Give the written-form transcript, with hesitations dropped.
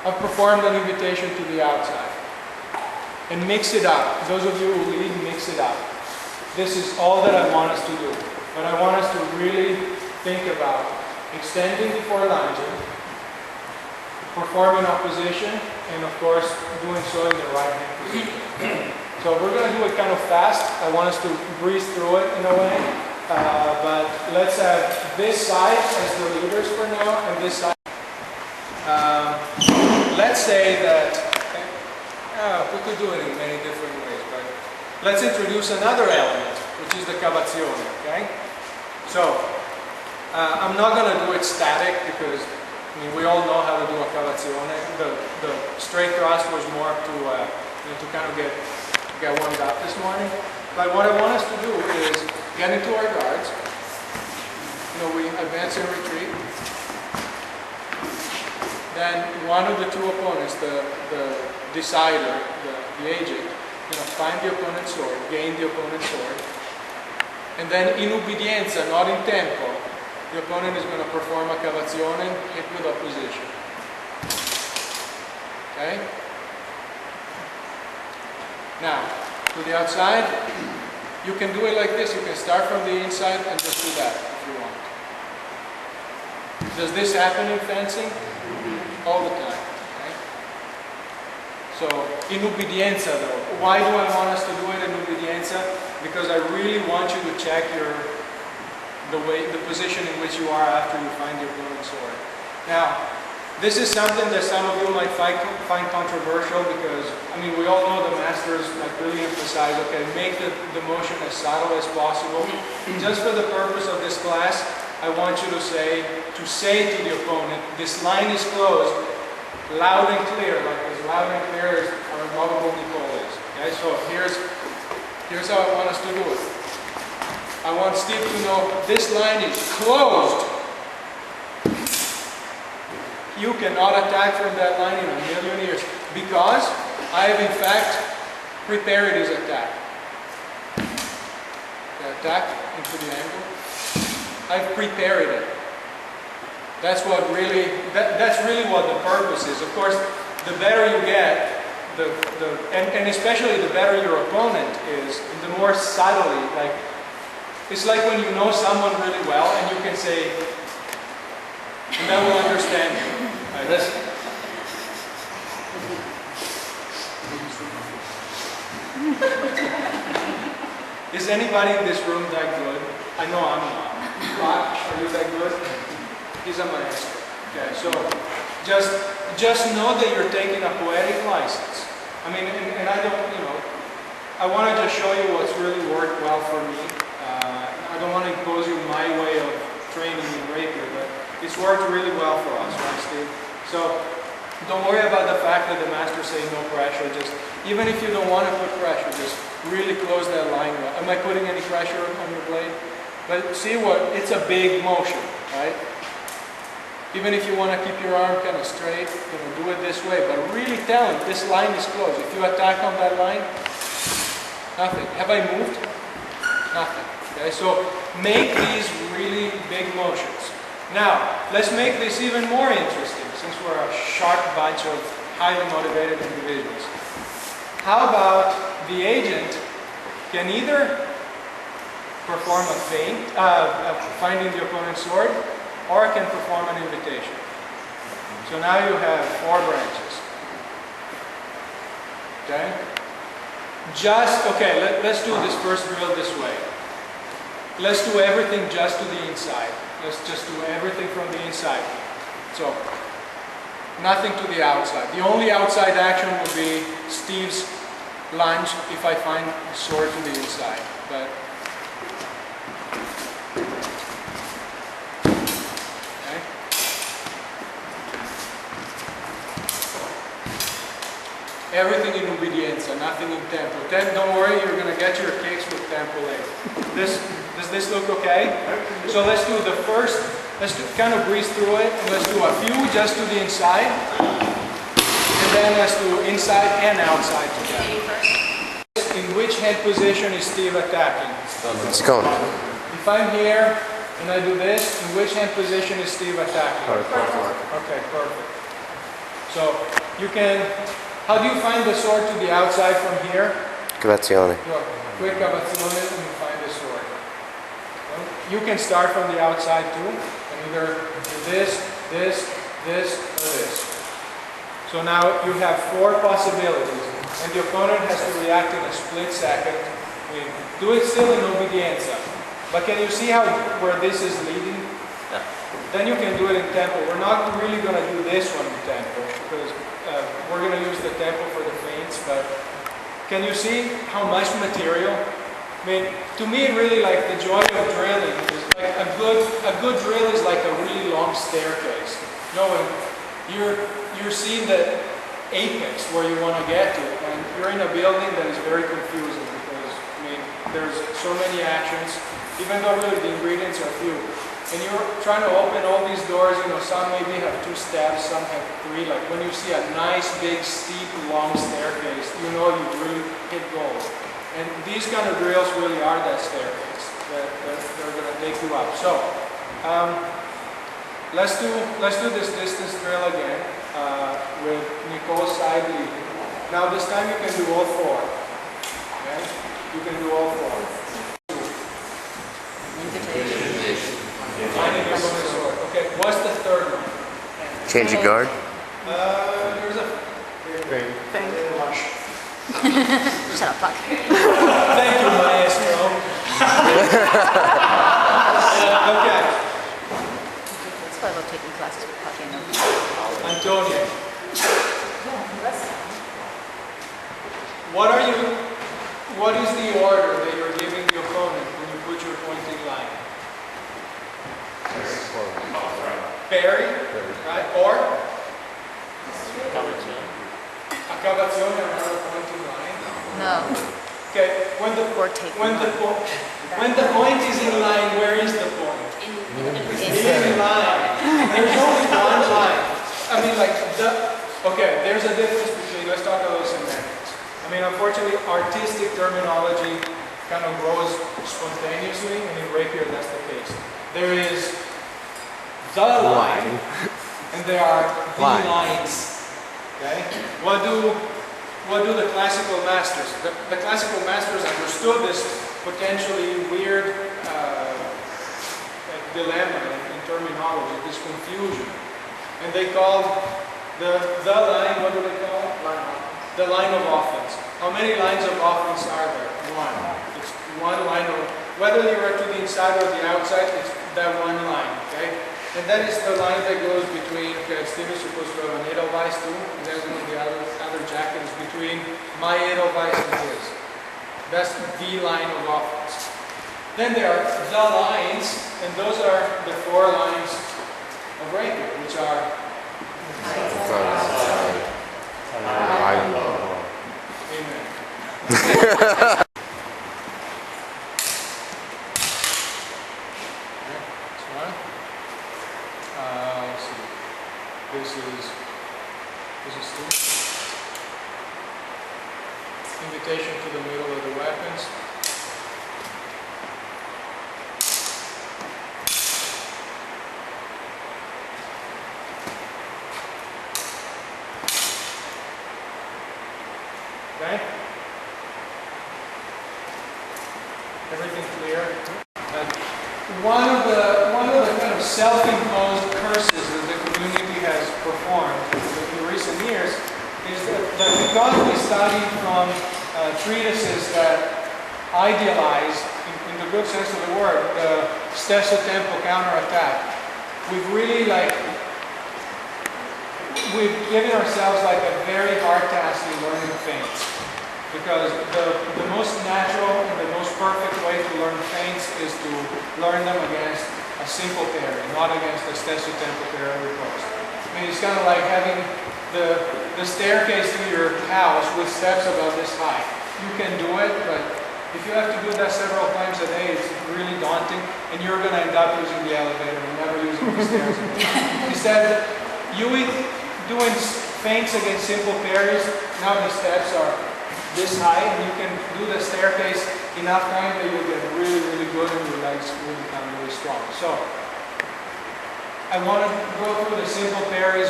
I've performed an invitation to the outside. And mix it up. Those of you who lead, mix it up. This is all that I want us to do. But I want us to really think about extending before lunging, performing opposition, and of course, doing so in the right hand position. So we're going to do it kind of fast. I want us to breeze through it in a way. But let's have this side as the leaders for now, and this side. Let's say that we could do it in many different ways, but let's introduce another element, which is the cavazione, okay? So, I'm not going to do it static because, I mean, we all know how to do a cavazione. The straight thrust was more to kind of get warmed up this morning. But what I want us to do is get into our guards. We advance and retreat. Then one of the two opponents, the decider, the agent, find the opponent's sword, gain the opponent's sword, and then in ubbidienza, not in tempo, the opponent is going to perform a cavazione, hit with opposition. Okay? Now, to the outside, you can do it like this. You can start from the inside and just do that if you want. Does this happen in fencing? All the time. Okay? So, in ubbidienza though, why do I want us to do it in ubbidienza? Because I really want you to check the position in which you are after you find the opponent's sword. Now, this is something that some of you might find controversial because, I mean, we all know the masters really emphasize, okay, make the motion as subtle as possible. Just for the purpose of this class, I want you to say to the opponent, this line is closed, loud and clear, like as loud and clear as our WMAW Nicole is. Okay, so here's how I want us to do it. I want Steve to know this line is closed. You cannot attack from that line in a million years because I have in fact prepared his attack. The attack into the angle. I've prepared it. That's what really. That's really what the purpose is. Of course, the better you get, and especially the better your opponent is, the more subtly. Like it's like when you know someone really well, and you can say, and they will understand you. Right? Listen. Is anybody in this room that good? I know I'm not. Are you that good? He's a maestro. Okay, so just know that you're taking a poetic license. I mean, and I don't, I want to just show you what's really worked well for me. I don't want to impose you my way of training in rapier, but it's worked really well for us, right, Steve? So don't worry about the fact that the masters say no pressure. Just even if you don't want to put pressure, just really close that line. Am I putting any pressure on your blade? But see what, it's a big motion, right? Even if you want to keep your arm kind of straight, do it this way. But really tell him, this line is closed. If you attack on that line, nothing. Have I moved? Nothing. Okay, so make these really big motions. Now, let's make this even more interesting, since we're a sharp bunch of highly motivated individuals. How about the agent can either perform a feint, finding the opponent's sword, or can perform an invitation. So now you have 4 branches. Okay? Let's do this first drill this way. Let's do everything just to the inside. Let's just do everything from the inside. So, nothing to the outside. The only outside action would be Steve's lunge if I find the sword to the inside. But everything in ubbidienza, nothing in tempo. Don't worry, you're going to get your kicks with tempo later. Does this look okay? So let's do the first, kind of breeze through it, and let's do a few just to the inside, and then let's do inside and outside together. In which hand position is Steve attacking? It's gone. If I'm here and I do this, in which hand position is Steve attacking? Perfect. Okay, perfect. So you can, how do you find the sword to the outside from here? Cavazione. Quick cavazione and you find the sword. You can start from the outside too, and either do this, this, this, or this. So now you have 4 possibilities, and the opponent has to react in a split second. I mean, do it still in obbedienza. But can you see how where this is leading? Yeah. Then you can do it in tempo. We're not really going to do this one in tempo because we're going to use the tempo for the feints. But can you see how much material? I mean, to me, really, like the joy of drilling is like a good drill is like a really long staircase. You know, when you're seeing the apex where you want to get to, and you're in a building that is very confusing because I mean, there's so many actions, even though really the ingredients are few. And you're trying to open all these doors, you know, some maybe have 2 steps, some have 3. Like when you see a nice, big, steep, long staircase, you know you've really hit gold. And these kind of drills really are that staircase that they're going to take you up. So let's do this distance drill again with Nicole's side leading. Now this time you can do all 4. Okay, you can do all 4. Finding your bonus sword. Okay, what's the 3rd one? Changing guard. There's a Shut up, fuck. Thank you, maestro. Okay. That's why I love taking classes with Puck and Antonio. What is the order that you're giving the opponent when you put your pointing line? Parry, right? Or? A cavazione, another pointing line? No. Okay, when the point is in line, where is the point? In line. There's only one line. I mean, like, okay, there's a difference between, let's talk about semantics. I mean, unfortunately, artistic terminology kind of grows spontaneously, and in rapier, that's the case. There is the line, and there are the lines. Okay? What do the classical masters? The classical masters understood this potentially weird dilemma in terminology, this confusion, and they called the line. What do they call it? The line of offense. How many lines of offense are there? 1. It's one line of. Whether you're to the inside or the outside, it's that one line. Okay. And that is the line that goes between, okay, Steve is supposed to have an Edelweiss too, and then the other jacket is between my Edelweiss and his. That's the line of offense. Then there are the lines, and those are the 4 lines of rapier, which are Amen. Let's see. This is 2. Invitation to the middle of the weapons. Okay. Everything clear? One of the kind of self-imposed curses that the community has performed in recent years is that because we study from treatises that idealize, in the good sense of the word, the stesso tempo counterattack, we've really we've given ourselves like a very hard task in learning feints. Because the most natural and the most perfect way to learn feints is to learn them against a simple parry, not against a stesso tempo parry riposte. I mean, it's kind of like having the staircase to your house with steps about this high. You can do it, but if you have to do that several times a day, it's really daunting, and you're going to end up using the elevator and never using the stairs again. Instead, doing feints against simple parries, now the steps are this high, and you can do the staircase enough time that you'll get really, really good and your legs will become really strong. So, I want to go through the simple parries.